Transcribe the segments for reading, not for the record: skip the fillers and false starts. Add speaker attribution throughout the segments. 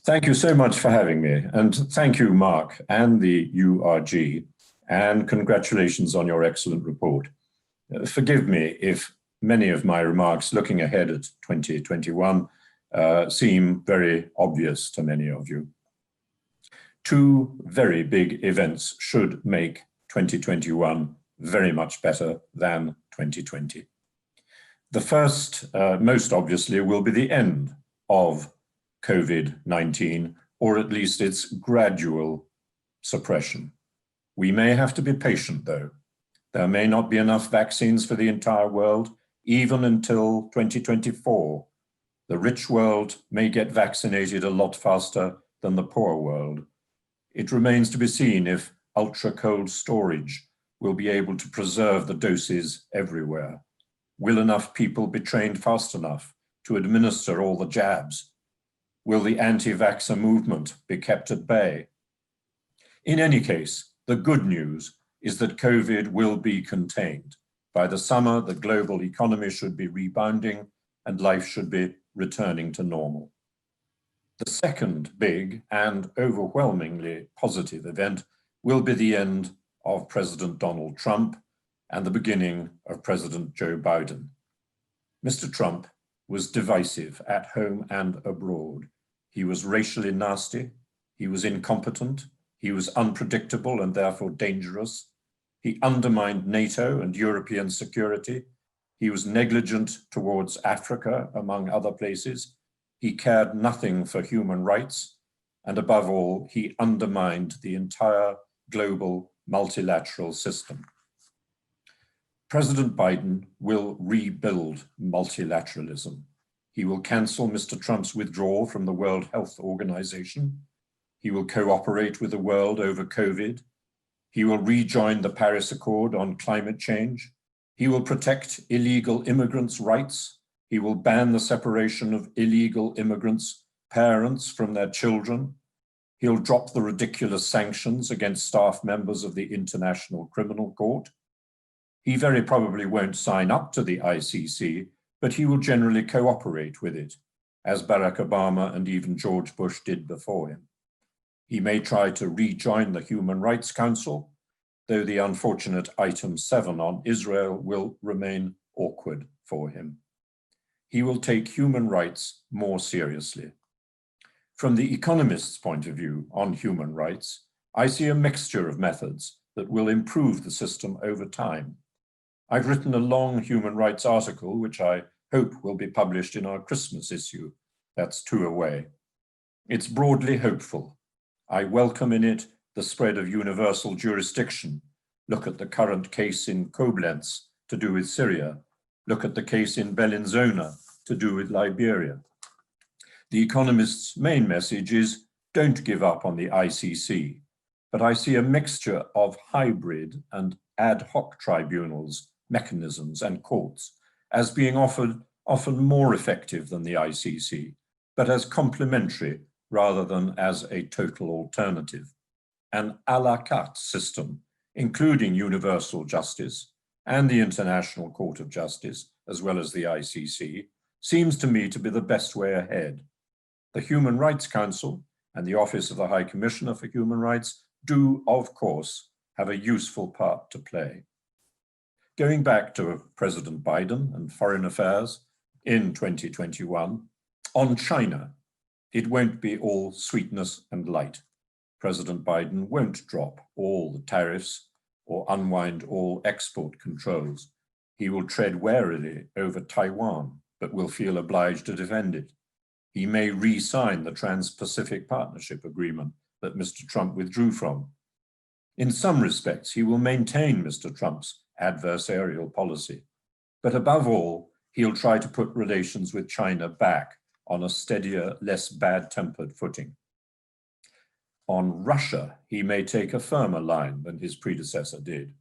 Speaker 1: Thank you so much for having me. And thank you, Mark, and the URG, and congratulations on your excellent report. Forgive me if many of my remarks looking ahead at 2021 seem very obvious to many of you. Two very big events should make 2021 very much better than 2020. The first, most obviously, will be the end of COVID-19, or at least its gradual suppression. We may have to be patient, though. There may not be enough vaccines for the entire world, even until 2024. The rich world may get vaccinated a lot faster than the poor world. It remains to be seen if ultra-cold storage will be able to preserve the doses everywhere. Will enough people be trained fast enough to administer all the jabs? Will the anti-vaxxer movement be kept at bay? In any case, the good news is that COVID will be contained. By the summer, the global economy should be rebounding and life should be returning to normal. The second big and overwhelmingly positive event will be the end of President Donald Trump and the beginning of President Joe Biden. Mr. Trump was divisive at home and abroad. He was racially nasty, he was incompetent, he was unpredictable and therefore dangerous. He undermined NATO and European security. He was negligent towards Africa, among other places. He cared nothing for human rights. And above all, he undermined the entire global multilateral system. President Biden will rebuild multilateralism. He will cancel Mr. Trump's withdrawal from the World Health Organization. He will cooperate with the world over COVID. He will rejoin the Paris Accord on climate change. He will protect illegal immigrants' rights. He will ban the separation of illegal immigrants' parents from their children. He'll drop the ridiculous sanctions against staff members of the International Criminal Court. He very probably won't sign up to the ICC, but he will generally cooperate with it, as Barack Obama and even George Bush did before him. He may try to rejoin the Human Rights Council, though the unfortunate item 7 on Israel will remain awkward for him. He will take human rights more seriously. From the Economist's point of view on human rights, I see a mixture of methods that will improve the system over time. I've written a long human rights article, which I hope will be published in our Christmas issue. That's 2 away. It's broadly hopeful. I welcome in it the spread of universal jurisdiction. Look at the current case in Koblenz to do with Syria. Look at the case in Bellinzona to do with Liberia. The Economist's main message is don't give up on the ICC, but I see a mixture of hybrid and ad hoc tribunals, mechanisms and courts as being often more effective than the ICC, but as complementary rather than as a total alternative. An à la carte system, including universal justice and the International Court of Justice, as well as the ICC, seems to me to be the best way ahead. The Human Rights Council and the Office of the High Commissioner for Human Rights do, of course, have a useful part to play. Going back to President Biden and foreign affairs in 2021, on China, it won't be all sweetness and light. President Biden won't drop all the tariffs or unwind all export controls. He will tread warily over Taiwan, but will feel obliged to defend it. He may re-sign the Trans-Pacific Partnership Agreement that Mr. Trump withdrew from. In some respects, he will maintain Mr. Trump's adversarial policy, but above all, he'll try to put relations with China back on a steadier, less bad-tempered footing. On Russia, he may take a firmer line than his predecessor did.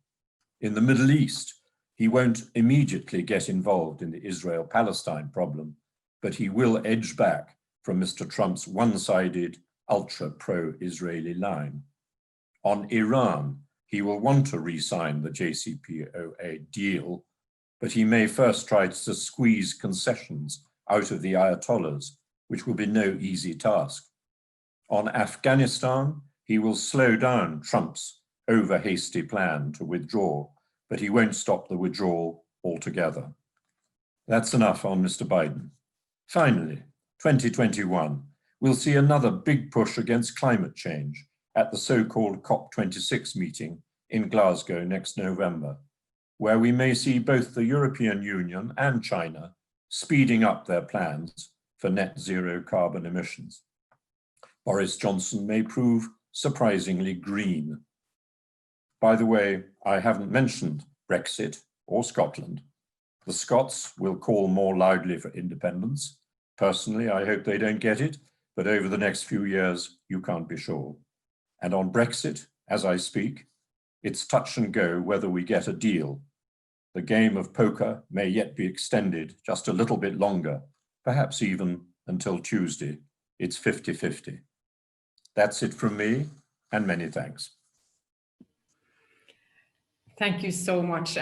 Speaker 1: In the Middle East, he won't immediately get involved in the Israel-Palestine problem, but he will edge back from Mr. Trump's one-sided, ultra-pro-Israeli line. On Iran, he will want to re-sign the JCPOA deal, but he may first try to squeeze concessions out of the Ayatollahs, which will be no easy task. On Afghanistan, he will slow down Trump's over-hasty plan to withdraw, but he won't stop the withdrawal altogether. That's enough on Mr. Biden. Finally, 2021, we'll see another big push against climate change at the so-called COP26 meeting in Glasgow next November, where we may see both the European Union and China speeding up their plans for net zero carbon emissions. Boris Johnson may prove surprisingly green. By the way, I haven't mentioned Brexit or Scotland. The Scots will call more loudly for independence. Personally, I hope they don't get it, but over the next few years, you can't be sure. And on Brexit, as I speak, it's touch and go whether we get a deal. The game of poker may yet be extended just a little bit longer, perhaps even until Tuesday. It's 50-50. That's it from me, and many thanks.
Speaker 2: Thank you so much.